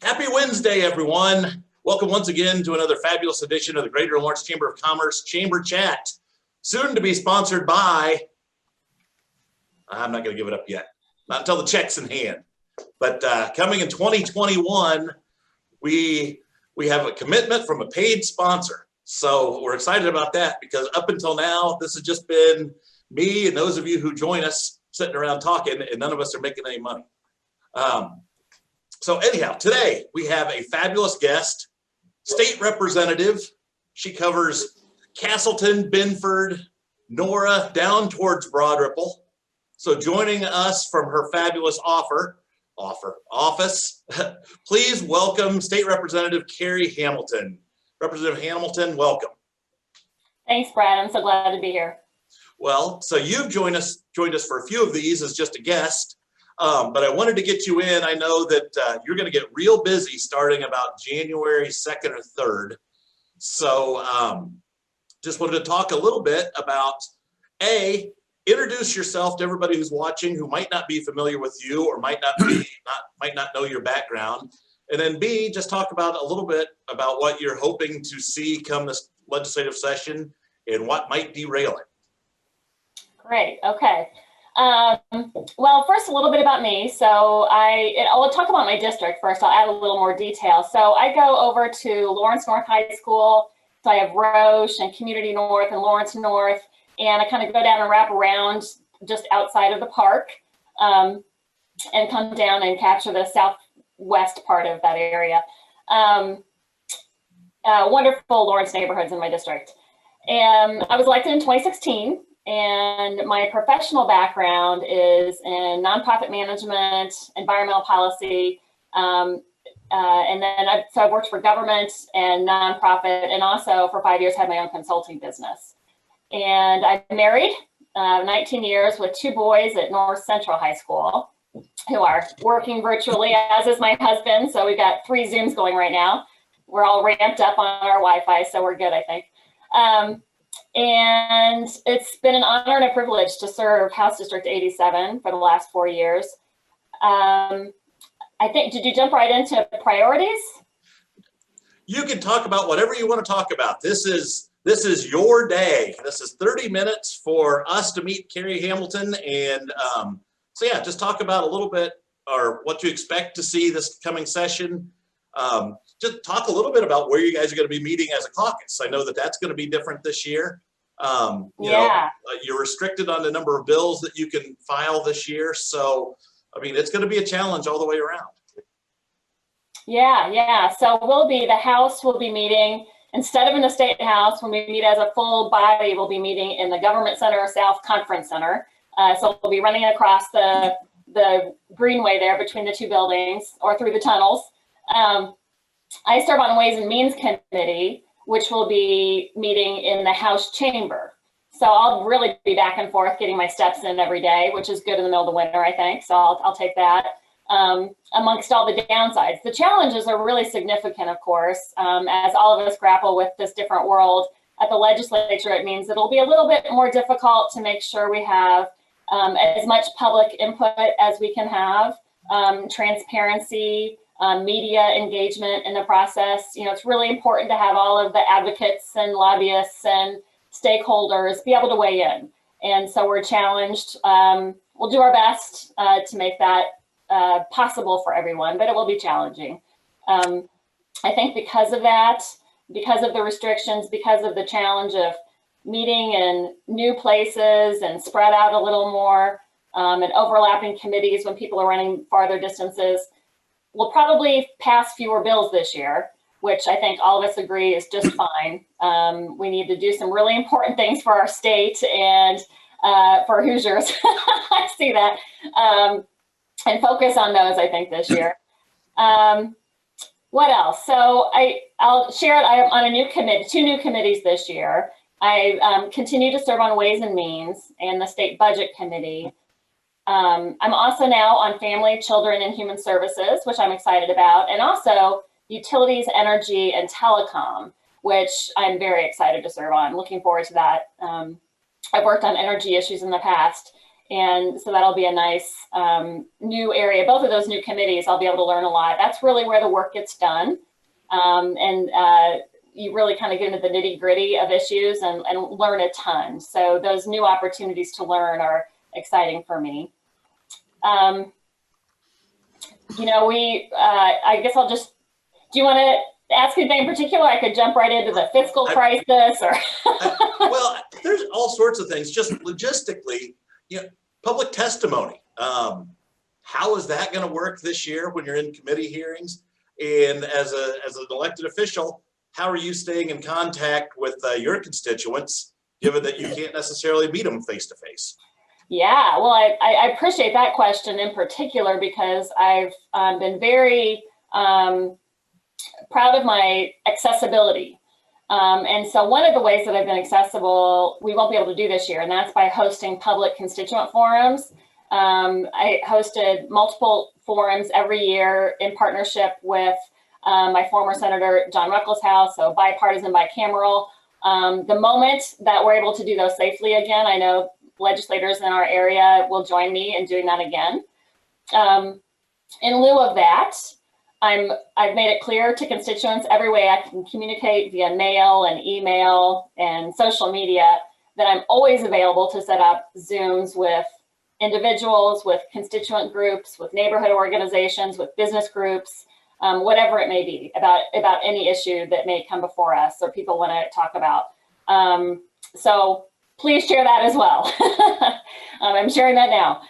Happy Wednesday, everyone. Welcome once again to another fabulous edition of the Greater Lawrence Chamber of Commerce Chamber Chat, soon to be sponsored by, I'm not going to give it up yet, not until the check's in hand, but coming in 2021, we have a commitment from a paid sponsor. So we're excited about that because up until now, this has just been me and those of you who join us sitting around talking, and none of us are making any money. So anyhow, today we have a fabulous guest, state representative. She covers Castleton, Binford, Nora, down towards Broad Ripple. So joining us from her fabulous office, please welcome State Representative Carey Hamilton. Representative Hamilton, welcome. Thanks, Brad. I'm so glad to be here. Well, so you've joined us for a few of these as just a guest. But I wanted to get you in. I know that you're going to get real busy starting about January 2nd or 3rd. So just wanted to talk a little bit about, A, introduce yourself to everybody who's watching who might not be familiar with you or might not know your background. And then B, just talk about a little bit about what you're hoping to see come this legislative session and what might derail it. Great. Okay. Well, first, a little bit about me. So I'll talk about my district first. I'll add a little more detail. So I go over to Lawrence North High School. So I have Roche and Community North and Lawrence North. And I kind of go down and wrap around just outside of the park and come down and capture the southwest part of that area. Wonderful Lawrence neighborhoods in my district. And I was elected in 2016. And my professional background is in nonprofit management, environmental policy, and then I've worked for government and nonprofit, and also for 5 years had my own consulting business. And I'm married, 19 years, with 2 boys at North Central High School who are working virtually, as is my husband. So we've got 3 Zooms going right now. We're all ramped up on our Wi-Fi, so we're good, I think. And it's been an honor and a privilege to serve House District 87 for the last 4 years. I think, did you jump right into priorities? You can talk about whatever you want to talk about. This is your day. This is 30 minutes for us to meet Carey Hamilton. And so yeah, just talk about a little bit or what you expect to see this coming session. Just talk a little bit about where you guys are going to be meeting as a caucus. I know that that's going to be different this year. You know, you're restricted on the number of bills that you can file this year. So, I mean, it's going to be a challenge all the way around. Yeah. So the House will be meeting, instead of in the State House, when we meet as a full body, we'll be meeting in the Government Center South Conference Center. So we'll be running across the greenway there between the 2 buildings or through the tunnels. I serve on Ways and Means Committee, which will be meeting in the House chamber. So I'll really be back and forth getting my steps in every day, which is good in the middle of the winter, I think. So I'll take that amongst all the downsides. The challenges are really significant, of course, as all of us grapple with this different world at the legislature. It means it'll be a little bit more difficult to make sure we have as much public input as we can have, transparency, media engagement in the process. You know, it's really important to have all of the advocates and lobbyists and stakeholders be able to weigh in. And so we're challenged. We'll do our best to make that possible for everyone, but it will be challenging. I think because of that, because of the restrictions, because of the challenge of meeting in new places and spread out a little more and overlapping committees when people are running farther distances, we'll probably pass fewer bills this year, which I think all of us agree is just fine. We need to do some really important things for our state and for Hoosiers. I see that. And focus on those, I think, this year. What else? So I'll share it. I'm on a new committee, 2 new committees this year. I continue to serve on Ways and Means and the State Budget Committee. I'm also now on Family, Children, and Human Services, which I'm excited about, and also Utilities, Energy, and Telecom, which I'm very excited to serve on. Looking forward to that. I've worked on energy issues in the past. And so that'll be a nice new area. Both of those new committees, I'll be able to learn a lot. That's really where the work gets done. You really kind of get into the nitty gritty of issues and learn a ton. So those new opportunities to learn are exciting for me. You know, I guess I'll just, do you want to ask anything in particular? I could jump right into the fiscal crisis or. Well, there's all sorts of things, just logistically, you know, public testimony. How is that going to work this year when you're in committee hearings? And as an elected official, how are you staying in contact with your constituents, given that you can't necessarily meet them face to face? Yeah, well, I appreciate that question in particular because I've been very proud of my accessibility. And so one of the ways that I've been accessible, we won't be able to do this year, and that's by hosting public constituent forums. I hosted multiple forums every year in partnership with my former Senator John Ruckelshaus, so bipartisan, bicameral. The moment that we're able to do those safely again, I know legislators in our area will join me in doing that again. In lieu of that, I've made it clear to constituents every way I can communicate via mail and email and social media that I'm always available to set up Zooms with individuals, with constituent groups, with neighborhood organizations, with business groups, whatever it may be about any issue that may come before us or people want to talk about. So please share that as well. I'm sharing that now.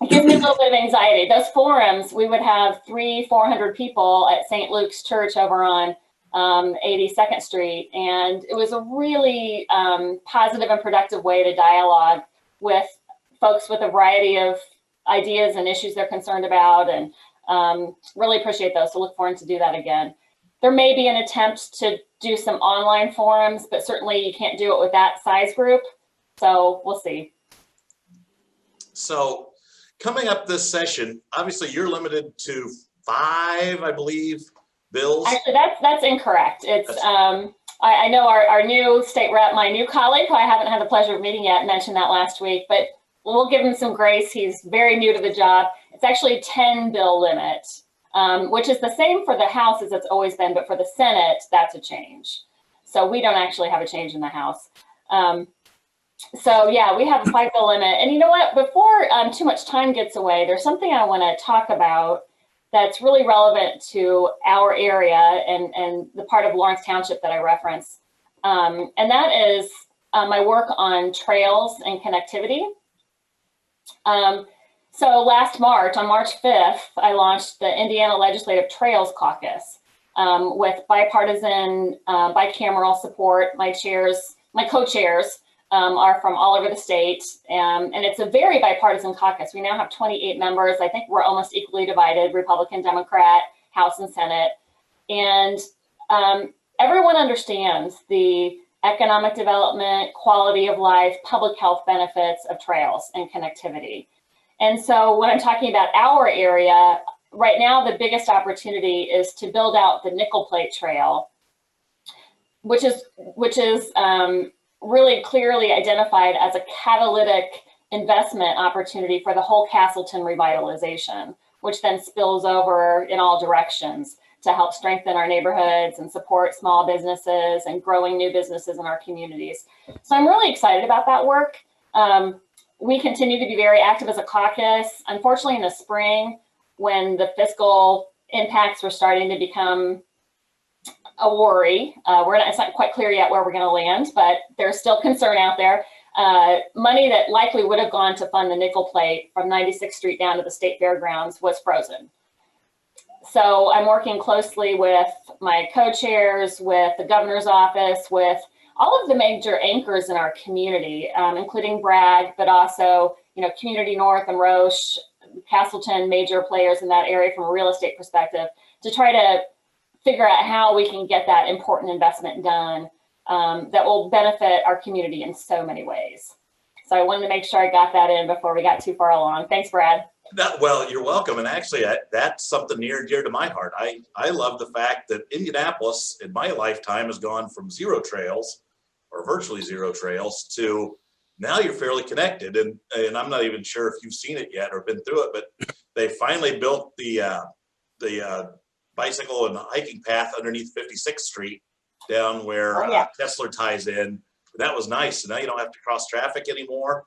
It gives me a little bit of anxiety. Those forums, we would have 300-400 people at St. Luke's Church over on 82nd Street. And it was a really positive and productive way to dialogue with folks with a variety of ideas and issues they're concerned about, and really appreciate those. So look forward to do that again. There may be an attempt to do some online forums, but certainly you can't do it with that size group. So we'll see. So coming up this session, obviously you're limited to 5, I believe, bills. Actually, that's incorrect. It's I know our new state rep, my new colleague, who I haven't had the pleasure of meeting yet, mentioned that last week, but we'll give him some grace. He's very new to the job. It's actually a 10 bill limit, which is the same for the House as it's always been, but for the Senate, that's a change. So we don't actually have a change in the House. So yeah, we have a 5 bill limit. And you know what, before too much time gets away, there's something I want to talk about that's really relevant to our area and the part of Lawrence Township that I reference. And that is my work on trails and connectivity. So last March, on March 5th, I launched the Indiana Legislative Trails Caucus with bipartisan, bicameral support. My co-chairs are from all over the state, and it's a very bipartisan caucus. We now have 28 members. I think we're almost equally divided, Republican, Democrat, House and Senate. And everyone understands the economic development, quality of life, public health benefits of trails and connectivity. And so when I'm talking about our area, right now the biggest opportunity is to build out the Nickel Plate Trail, which is really clearly identified as a catalytic investment opportunity for the whole Castleton revitalization, which then spills over in all directions to help strengthen our neighborhoods and support small businesses and growing new businesses in our communities. So I'm really excited about that work. We continue to be very active as a caucus. Unfortunately, in the spring, when the fiscal impacts were starting to become a worry, it's not quite clear yet where we're going to land, but there's still concern out there. Money that likely would have gone to fund the Nickel Plate from 96th Street down to the State Fairgrounds was frozen. So I'm working closely with my co-chairs, with the governor's office, with all of the major anchors in our community, including Bragg, but also, Community North and Roche, Castleton, major players in that area from a real estate perspective, to try to figure out how we can get that important investment done that will benefit our community in so many ways. So I wanted to make sure I got that in before we got too far along. Thanks, Brad. Well, you're welcome. And actually, that's something near and dear to my heart. I love the fact that Indianapolis, in my lifetime, has gone from 0 trails, or virtually 0 trails, to now you're fairly connected. And I'm not even sure if you've seen it yet or been through it, but they finally built the bicycle and hiking path underneath 56th Street down where Kessler ties in. That was nice. So now you don't have to cross traffic anymore.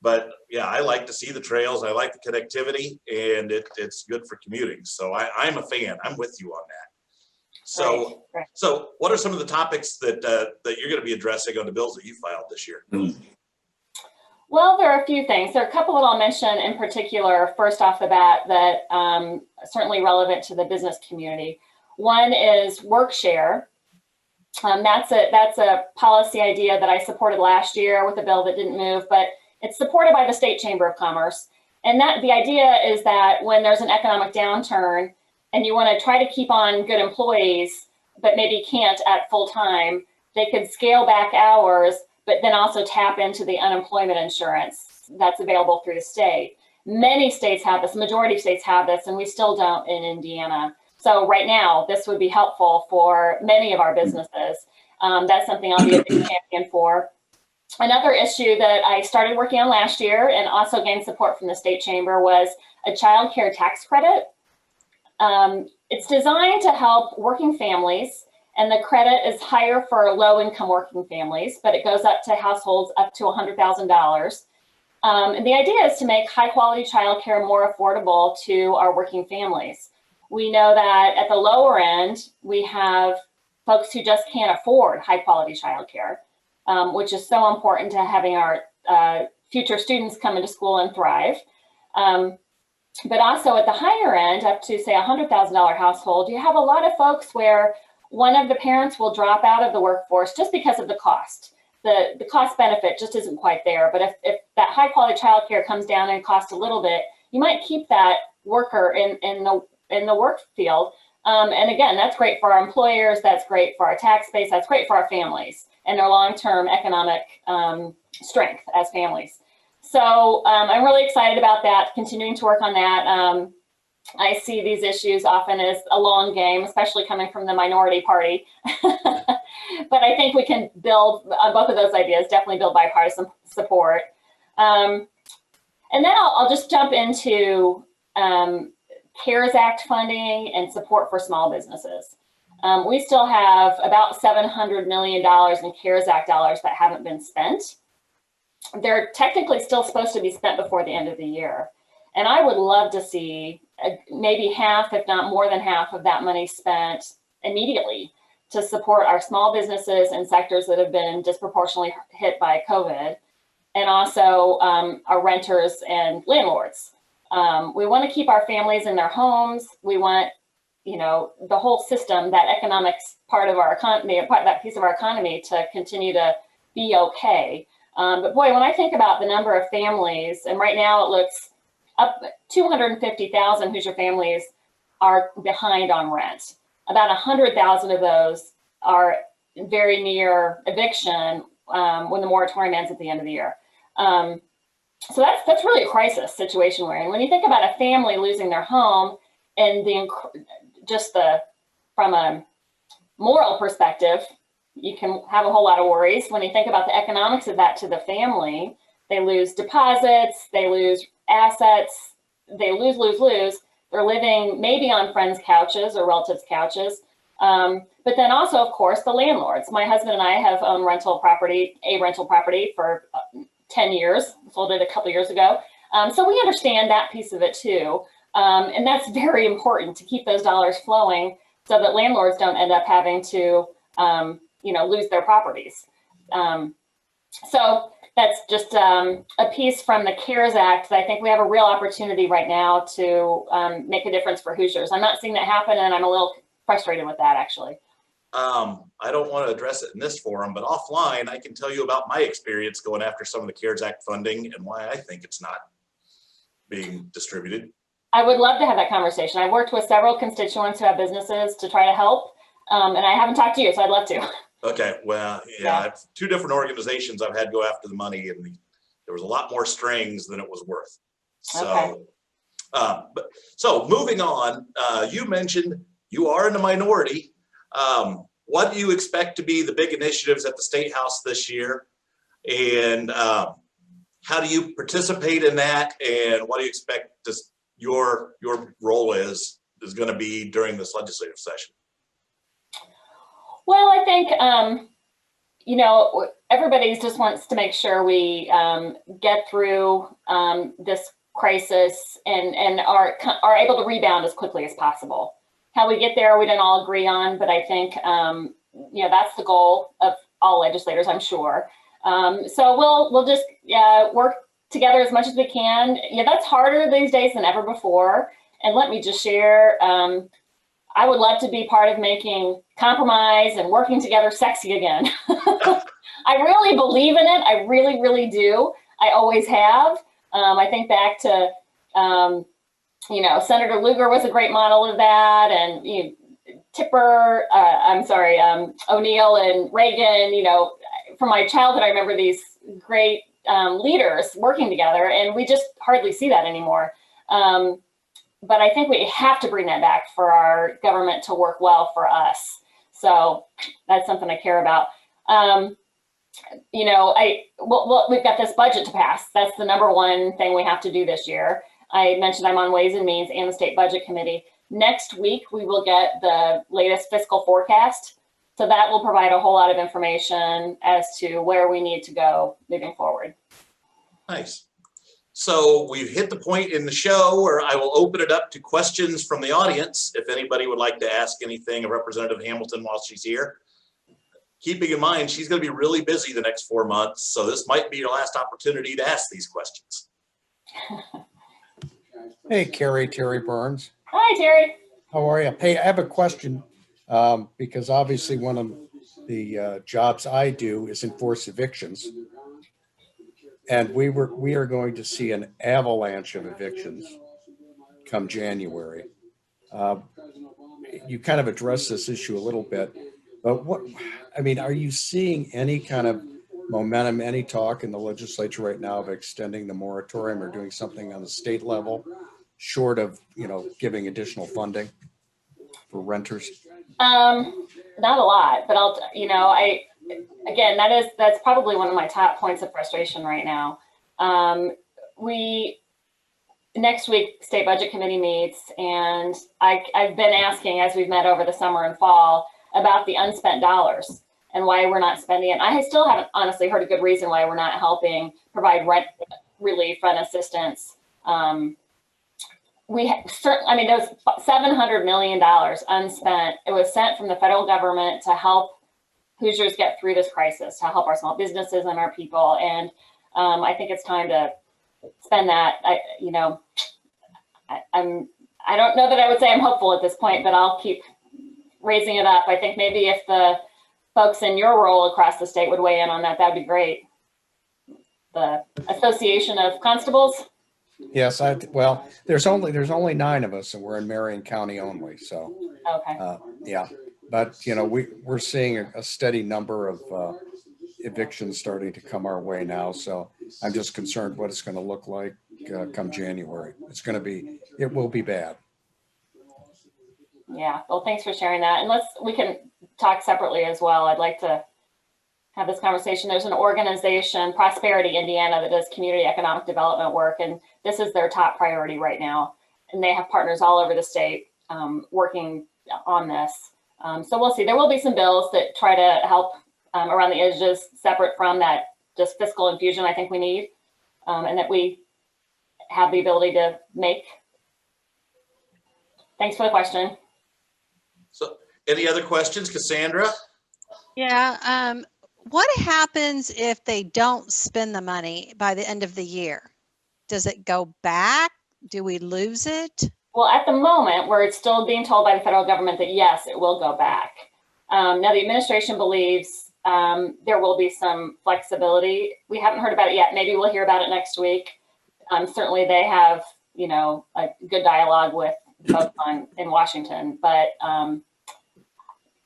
But yeah, I like to see the trails. I like the connectivity, and it's good for commuting. So I'm a fan. I'm with you on that. So, right. So what are some of the topics that you're going to be addressing on the bills that you filed this year? Well, there are a few things. There are a couple that I'll mention in particular, first off the bat, that are certainly relevant to the business community. One is work share. That's a policy idea that I supported last year with a bill that didn't move, but it's supported by the State Chamber of Commerce. And that the idea is that when there's an economic downturn and you want to try to keep on good employees, but maybe can't at full time, they could scale back hours, but then also tap into the unemployment insurance that's available through the state. Many states have this, majority of states have this, and we still don't in Indiana. So right now, this would be helpful for many of our businesses. That's something I'll be a big champion for. Another issue that I started working on last year and also gained support from the state chamber was a child care tax credit. It's designed to help working families, and the credit is higher for low-income working families, but it goes up to households up to $100,000. And the idea is to make high-quality childcare more affordable to our working families. We know that at the lower end, we have folks who just can't afford high-quality childcare, which is so important to having our future students come into school and thrive. But also at the higher end, up to say $100,000 household, you have a lot of folks where one of the parents will drop out of the workforce just because of the cost. The cost benefit just isn't quite there. But if that high quality childcare comes down and costs a little bit, you might keep that worker in the work field. And again, that's great for our employers, that's great for our tax base, that's great for our families and their long-term economic strength as families. So I'm really excited about that, continuing to work on that. I see these issues often as a long game, especially coming from the minority party. But I think we can build on both of those ideas, definitely build bipartisan support. And then I'll just jump into CARES Act funding and support for small businesses. We still have about $700 million in CARES Act dollars that haven't been spent. They're technically still supposed to be spent before the end of the year. And I would love to see maybe half, if not more than half of that money spent immediately to support our small businesses and sectors that have been disproportionately hit by COVID, and also our renters and landlords. We want to keep our families in their homes. We want, the whole system, that economics part of our economy, that piece of our economy to continue to be okay. But boy, when I think about the number of families, and right now it looks up 250,000 Hoosier families are behind on rent. About 100,000 of those are very near eviction when the moratorium ends at the end of the year. So that's really a crisis situation we're in. When you think about a family losing their home and from a moral perspective, you can have a whole lot of worries. When you think about the economics of that to the family, they lose deposits, they lose assets, they lose. They're living maybe on friends' couches or relatives' couches. But then also, of course, the landlords. My husband and I have owned a rental property for 10 years, sold it a couple years ago. So we understand that piece of it too. And that's very important to keep those dollars flowing so that landlords don't end up having to lose their properties. So that's just a piece from the CARES Act that I think we have a real opportunity right now to make a difference for Hoosiers. I'm not seeing that happen, and I'm a little frustrated with that, actually. I don't want to address it in this forum, but offline, I can tell you about my experience going after some of the CARES Act funding and why I think it's not being distributed. I would love to have that conversation. I've worked with several constituents who have businesses to try to help, and I haven't talked to you, so I'd love to. Okay, well, yeah. Two different organizations I've had go after the money, and there was a lot more strings than it was worth. So, okay. So moving on, you mentioned you are in the minority. What do you expect to be the big initiatives at the State House this year? And how do you participate in that, and what do you expect your role is going to be during this legislative session? Well, I think, everybody just wants to make sure we get through this crisis and are able to rebound as quickly as possible. How we get there, we didn't all agree on, but I think, that's the goal of all legislators, I'm sure. So we'll just work together as much as we can. That's harder these days than ever before. And let me just share, I would love to be part of making compromise and working together sexy again. I really believe in it. I really, really do. I always have. I think back to, Senator Lugar was a great model of that. And O'Neill and Reagan, from my childhood, I remember these great leaders working together, and we just hardly see that anymore. But I think we have to bring that back for our government to work well for us. So that's something I care about. We've got this budget to pass. That's the number one thing we have to do this year. I mentioned I'm on Ways and Means and the State Budget Committee. Next week, we will get the latest fiscal forecast. So that will provide a whole lot of information as to where we need to go moving forward. Nice. So we've hit the point in the show where I will open it up to questions from the audience. If anybody would like to ask anything of Representative Hamilton while she's here. Keeping in mind, she's going to be really busy the next 4 months. So this might be your last opportunity to ask these questions. Hey, Carey, Terry Burns. Hi, Terry. How are you? Hey, I have a question because obviously one of the jobs I do is enforce evictions. And we are going to see an avalanche of evictions come January. You kind of addressed this issue a little bit, but are you seeing any kind of momentum, any talk in the legislature right now of extending the moratorium or doing something on the state level, short of, giving additional funding for renters? Not a lot, but that's probably one of my top points of frustration right now. Next week, State Budget Committee meets, and I've been asking, as we've met over the summer and fall, about the unspent dollars and why we're not spending it. I still haven't honestly heard a good reason why we're not helping provide rent relief, rent assistance. There was $700 million unspent. It was sent from the federal government to help Hoosiers get through this crisis, to help our small businesses and our people. And I think it's time to spend that. I don't know that I would say I'm hopeful at this point, but I'll keep raising it up. I think maybe if the folks in your role across the state would weigh in on that, that'd be great. The Association of Constables. Yes, there's only 9 of us, and we're in Marion County only. So, okay. Yeah, but we're seeing a steady number of evictions starting to come our way now. So I'm just concerned what it's going to look like come January. It will be bad. Yeah. Well, thanks for sharing that. And we can talk separately as well. I'd like to have this conversation. There's an organization, Prosperity Indiana, that does community economic development work, and this is their top priority right now. And they have partners all over the state working on this. So we'll see. There will be some bills that try to help around the edges, separate from that just fiscal infusion I think we need, and that we have the ability to make. Thanks for the question. So any other questions, Cassandra? Yeah. What happens if they don't spend the money by the end of the year? Does it go back? Do we lose it? Well, at the moment, we're still being told by the federal government that yes, it will go back. Now, the administration believes there will be some flexibility. We haven't heard about it yet. Maybe we'll hear about it next week. Certainly, they have a good dialogue with folks in Washington, but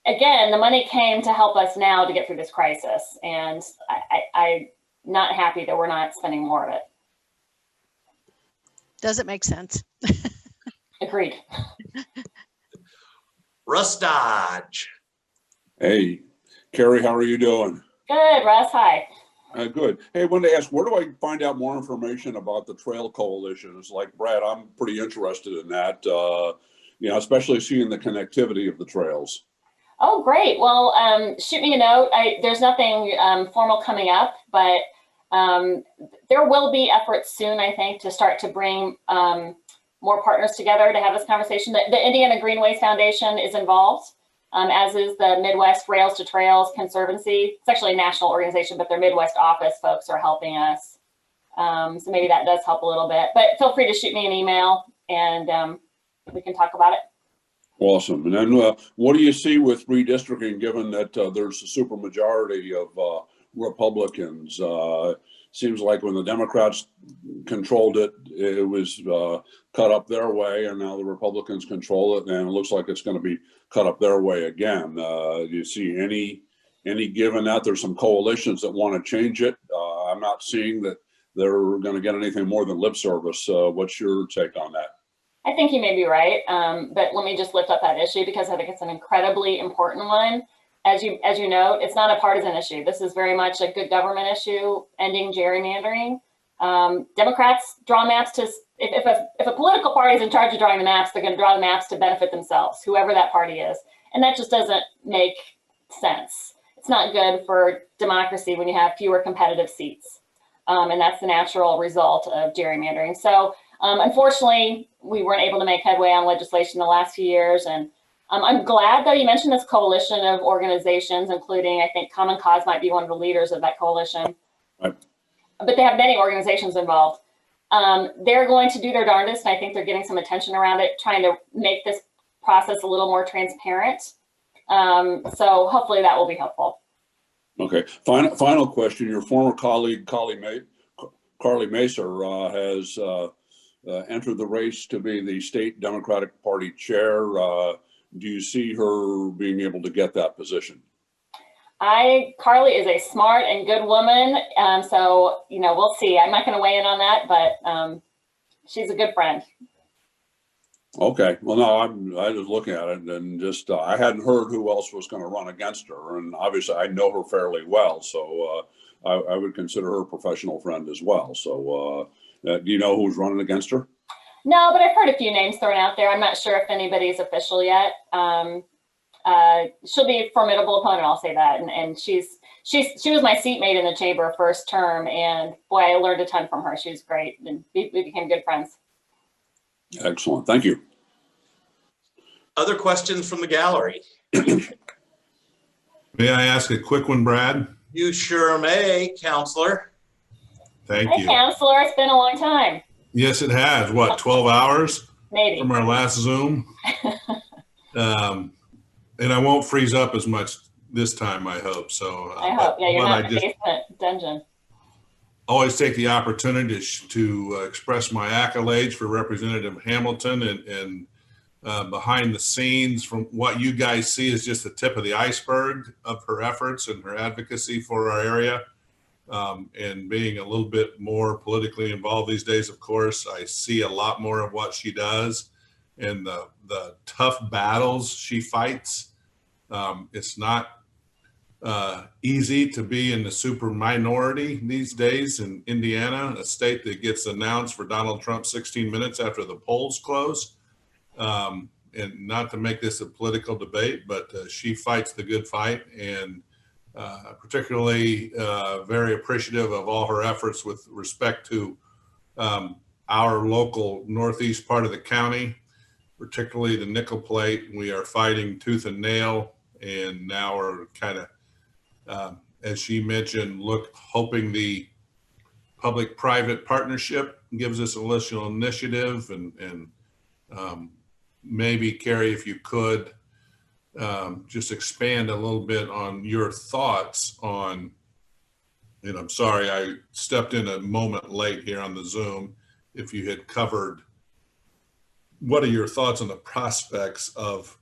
again, the money came to help us now to get through this crisis, and I'm not happy that we're not spending more of it. Doesn't make sense. Agreed. Russ Dodge. Hey, Carey, how are you doing? Good, Russ. Hi. Good. Hey, I wanted to ask, where do I find out more information about the trail coalitions? Like Brad, I'm pretty interested in that, especially seeing the connectivity of the trails. Oh, great. Well, shoot me a note. There's nothing formal coming up, but there will be efforts soon, I think, to start to bring more partners together to have this conversation. The Indiana Greenways Foundation is involved, as is the Midwest Rails to Trails Conservancy. It's actually a national organization, but their Midwest office folks are helping us. So maybe that does help a little bit, but feel free to shoot me an email and we can talk about it. Awesome. And then what do you see with redistricting, given that there's a supermajority of Republicans? Seems like when the Democrats controlled it, it was cut up their way, and now the Republicans control it, and it looks like it's going to be cut up their way again. Do you see any given that there's some coalitions that want to change it? I'm not seeing that they're going to get anything more than lip service. What's your take on that? I think you may be right, but let me just lift up that issue because I think it's an incredibly important one. As you note, it's not a partisan issue. This is very much a good government issue, ending gerrymandering. Democrats draw maps to, if a political party is in charge of drawing the maps, they're going to draw the maps to benefit themselves, whoever that party is. And that just doesn't make sense. It's not good for democracy when you have fewer competitive seats. And that's the natural result of gerrymandering. So unfortunately, we weren't able to make headway on legislation the last few years. And I'm glad, though, you mentioned this coalition of organizations, including, I think, Common Cause might be one of the leaders of that coalition. Right. But they have many organizations involved. They're going to do their darndest, and I think they're getting some attention around it, trying to make this process a little more transparent. So hopefully that will be helpful. Okay. Final question. Your former colleague, Carly Macer, has entered the race to be the state Democratic Party chair. Do you see her being able to get that position? Carly is a smart and good woman. So, we'll see. I'm not going to weigh in on that, but she's a good friend. Okay. Well, no, I was looking at it and just, I hadn't heard who else was going to run against her. And obviously I know her fairly well. So I would consider her a professional friend as well. So do you know who's running against her? No, but I've heard a few names thrown out there. I'm not sure if anybody's official yet. She'll be a formidable opponent, I'll say that. And she was my seatmate in the chamber first term, and boy, I learned a ton from her. She was great, and we became good friends. Excellent, thank you. Other questions from the gallery? May I ask a quick one, Brad? You sure may, Counselor. Thank Hey, you. Counselor, it's been a long time. Yes, it has. What, 12 hours? Maybe. From our last Zoom? And I won't freeze up as much this time, I hope. So I hope. Yeah, you're not in the basement dungeon. Always take the opportunity to express my accolades for Representative Hamilton and behind the scenes. From what you guys see is just the tip of the iceberg of her efforts and her advocacy for our area. And being a little bit more politically involved these days, of course, I see a lot more of what she does and the tough battles she fights. It's not easy to be in the super minority these days in Indiana, a state that gets announced for Donald Trump 16 minutes after the polls close. And not to make this a political debate, but she fights the good fight, and particularly very appreciative of all her efforts with respect to our local northeast part of the county, particularly the nickel plate. We are fighting tooth and nail, and now we're kind of, as she mentioned, hoping the public-private partnership gives us a little initiative, and maybe, Carey, if you could just expand a little bit on your thoughts on, and I'm sorry, I stepped in a moment late here on the Zoom, if you had covered, what are your thoughts on the prospects of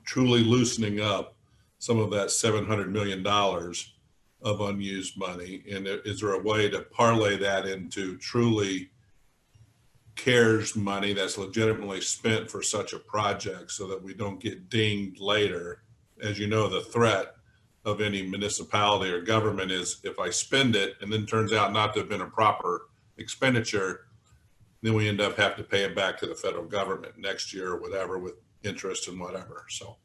truly loosening up some of that $700 million of unused money? And is there a way to parlay that into truly CARES money that's legitimately spent for such a project so that we don't get dinged later? As you know, the threat of any municipality or government is if I spend it and then turns out not to have been a proper expenditure, then we end up having to pay it back to the federal government next year or whatever with interest and whatever. So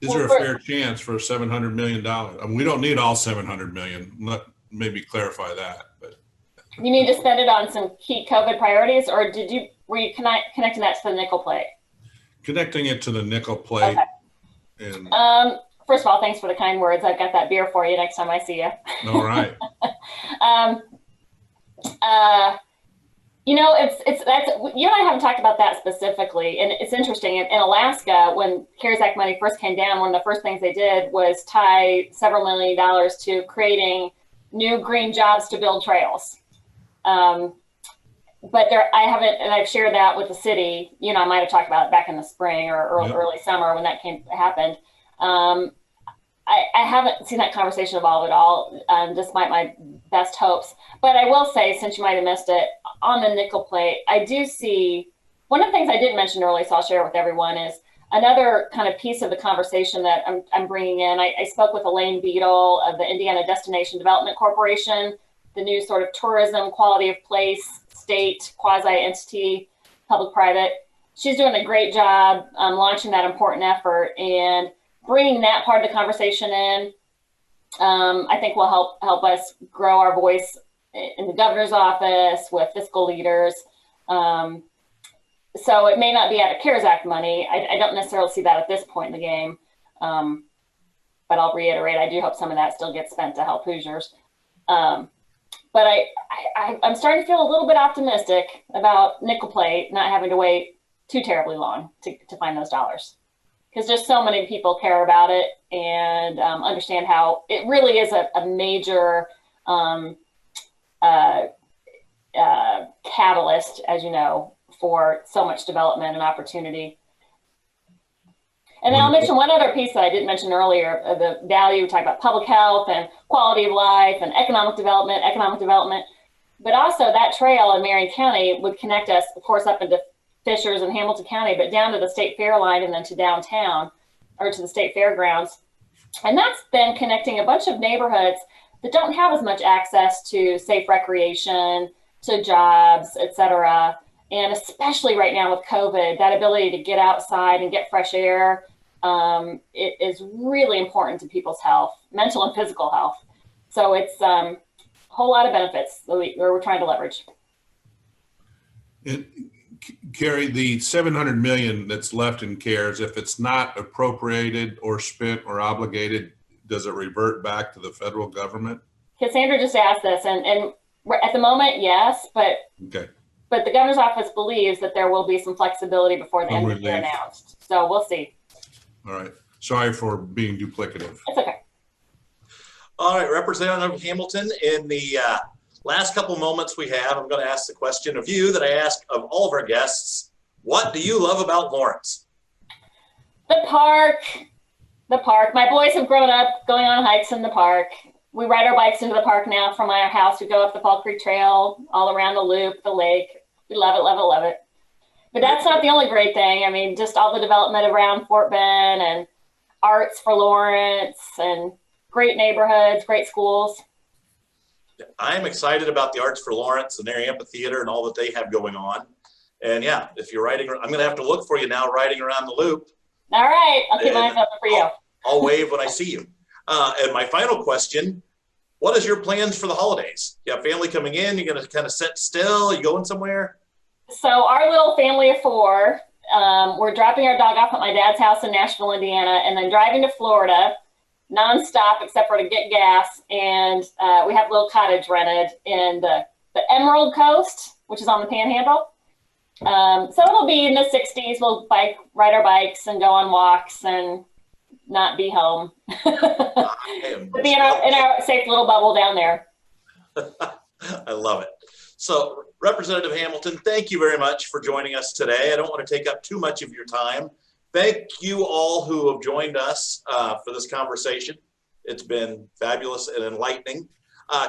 is there a fair chance for $700 million? I mean, we don't need all 700 million. Let maybe clarify that, but. You need to spend it on some key COVID priorities, or were you connecting that to the nickel plate? Connecting it to the nickel plate. Okay. And First of all, thanks for the kind words. I've got that beer for you next time I see you. all right. You know, that's you and I haven't talked about that specifically, and it's interesting. In Alaska, when CARES Act money first came down, one of the first things they did was tie several $1 million to creating new green jobs to build trails. But I haven't, and I've shared that with the city. You know, I might have talked about it back in the spring or early summer when that happened. I haven't seen that conversation evolve at all, despite my best hopes. But I will say, since you might have missed it, on the nickel plate, I do see one of the things I didn't mention earlier, so I'll share with everyone, is another kind of piece of the conversation that I'm bringing in. I spoke with Elaine Beadle of the Indiana Destination Development Corporation, the new sort of tourism quality of place state quasi-entity, public-private. She's doing a great job launching that important effort, and bringing that part of the conversation in, I think will help us grow our voice in the governor's office with fiscal leaders. So it may not be out of CARES Act money. I don't necessarily see that at this point in the game. But I'll reiterate, I do hope some of that still gets spent to help Hoosiers. But I'm starting to feel a little bit optimistic about nickel plate not having to wait too terribly long to find those dollars. Because just so many people care about it and understand how it really is a major catalyst, as you know, for so much development and opportunity. And then I'll mention one other piece that I didn't mention earlier, the value, we talk about public health and quality of life and economic development. But also that trail in Marion County would connect us, of course, up into Fishers and Hamilton County, but down to the state fair line and then to downtown or to the state fairgrounds. And that's then connecting a bunch of neighborhoods that don't have as much access to safe recreation, to jobs, et cetera. And especially right now with COVID, that ability to get outside and get fresh air, it is really important to people's health, mental and physical health. So it's a whole lot of benefits that we're trying to leverage. And Carey, the 700 million that's left in CARES, if it's not appropriated or spent or obligated, does it revert back to the federal government? Cassandra just asked this, and at the moment, yes, but okay. But the governor's office believes that there will be some flexibility before the end of the year announced. So we'll see. All right. Sorry for being duplicative. It's okay. All right, Representative Hamilton, in the last couple moments we have, I'm going to ask the question of you that I ask of all of our guests. What do you love about Lawrence? The park. The park. My boys have grown up going on hikes in the park. We ride our bikes into the park now from our house. We go up the Fall Creek Trail, all around the loop, the lake. We love it, love it, love it. But that's not the only great thing. I mean, just all the development around Fort Bend and arts for Lawrence and great neighborhoods, great schools. I'm excited about the Arts for Lawrence and their amphitheater and all that they have going on. And yeah, if you're riding, I'm going to have to look for you now riding around the loop. All right, I'll keep my eyes open for you. I'll wave when I see you. And my final question, what is your plans for the holidays? You have family coming in, you're going to kind of sit still, are you going somewhere? So our little family of four, we're dropping our dog off at my dad's house in Nashville, Indiana, and then driving to Florida nonstop except for to get gas. And we have a little cottage rented in the Emerald Coast, which is on the Panhandle. So it'll be in the 60s. We'll ride our bikes and go on walks and not be home. We'll be in our safe little bubble down there. I love it. So Representative Hamilton, thank you very much for joining us today. I don't want to take up too much of your time. Thank you all who have joined us for this conversation. It's been fabulous and enlightening.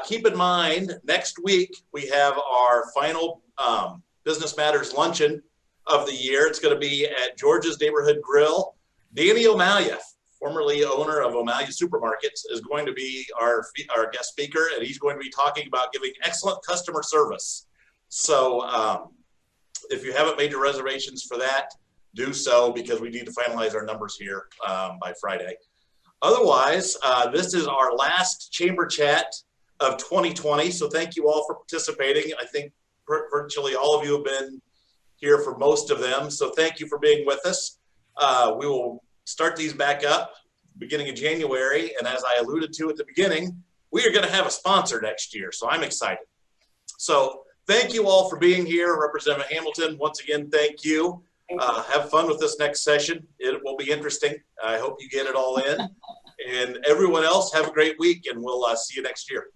Keep in mind, next week we have our final Business Matters Luncheon of the year. It's going to be at George's Neighborhood Grill. Danny O'Malley, formerly owner of O'Malley Supermarkets, is going to be our guest speaker, and he's going to be talking about giving excellent customer service. So if you haven't made your reservations for that, do so, because we need to finalize our numbers here by Friday. Otherwise, this is our last Chamber Chat of 2020. So thank you all for participating. I think virtually all of you have been here for most of them. So thank you for being with us. We will start these back up beginning of January. And as I alluded to at the beginning, we are going to have a sponsor next year. So I'm excited. So thank you all for being here. Representative Hamilton, once again, thank you. Have fun with this next session. It will be interesting. I hope you get it all in. And everyone else, have a great week, and we'll see you next year.